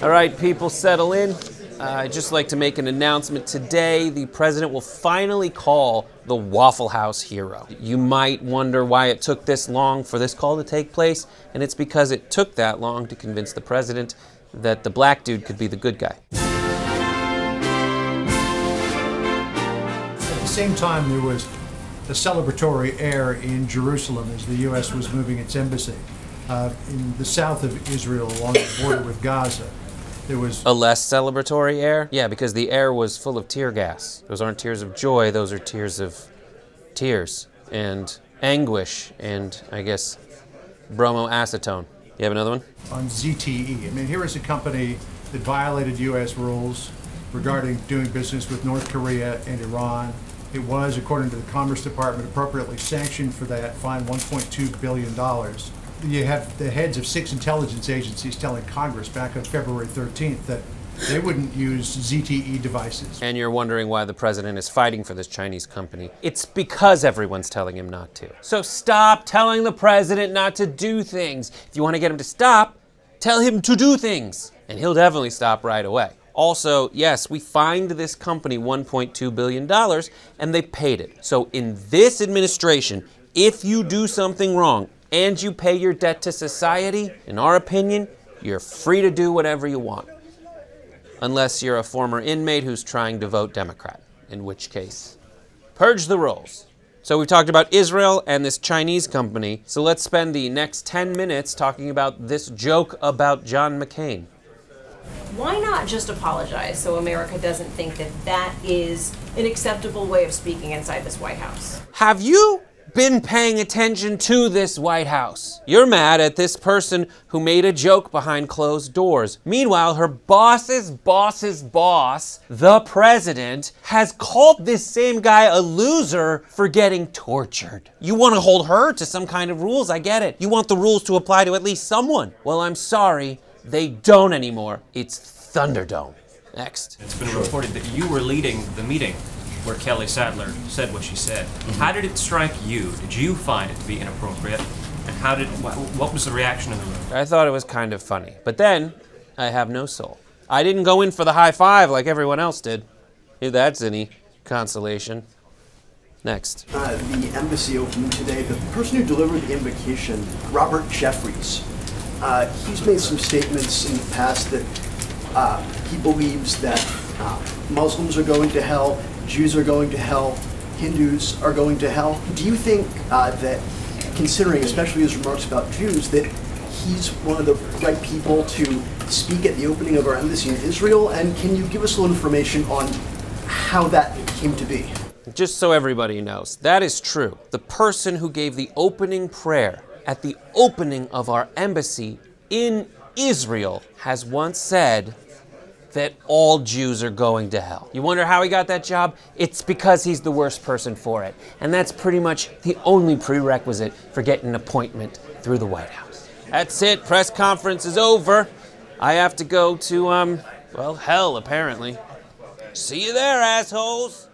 All right, people, settle in. I'd just like to make an announcement today. The president will finally call the Waffle House hero. You might wonder why it took this long for this call to take place, and it's because it took that long to convince the president that the black dude could be the good guy. At the same time, there was a celebratory air in Jerusalem as the U.S. was moving its embassy. In the south of Israel, along the border with Gaza, there was a less celebratory air? Yeah, because the air was full of tear gas. Those aren't tears of joy, those are tears of tears and anguish and, I guess, bromoacetone. You have another one? On ZTE. I mean, here is a company that violated U.S. rules regarding doing business with North Korea and Iran. It was, according to the Commerce Department, appropriately sanctioned for that, fined $1.2 billion. You have the heads of 6 intelligence agencies telling Congress back on February 13th that they wouldn't use ZTE devices. And you're wondering why the president is fighting for this Chinese company. It's because everyone's telling him not to. So stop telling the president not to do things. If you want to get him to stop, tell him to do things. And he'll definitely stop right away. Also, yes, we fined this company $1.2 billion and they paid it. So in this administration, if you do something wrong and you pay your debt to society, in our opinion, you're free to do whatever you want. Unless you're a former inmate who's trying to vote Democrat, in which case, purge the rolls. So we've talked about Israel and this Chinese company, so let's spend the next 10 minutes talking about this joke about John McCain. Why not just apologize so America doesn't think that that is an acceptable way of speaking inside this White House? Have you been paying attention to this White House? You're mad at this person who made a joke behind closed doors. Meanwhile, her boss's boss's boss, the president, has called this same guy a loser for getting tortured. You want to hold her to some kind of rules, I get it. You want the rules to apply to at least someone. Well, I'm sorry, they don't anymore. It's Thunderdome. Next. It's been reported that you were leading the meeting where Kelly Sadler said what she said. How did it strike you? Did you find it to be inappropriate? And what was the reaction in the room? I thought it was kind of funny. But then, I have no soul. I didn't go in for the high five like everyone else did. If that's any consolation. Next. The embassy opening today, the person who delivered the invocation, Robert Jeffries, he's made some statements in the past that he believes that Muslims are going to hell, Jews are going to hell, Hindus are going to hell. Do you think that, considering especially his remarks about Jews, that he's one of the right people to speak at the opening of our embassy in Israel? And can you give us a little information on how that came to be? Just so everybody knows, that is true. The person who gave the opening prayer at the opening of our embassy in Israel has once said that all Jews are going to hell. You wonder how he got that job? It's because he's the worst person for it. And that's pretty much the only prerequisite for getting an appointment through the White House. That's it, press conference is over. I have to go to, well, hell, apparently. See you there, assholes.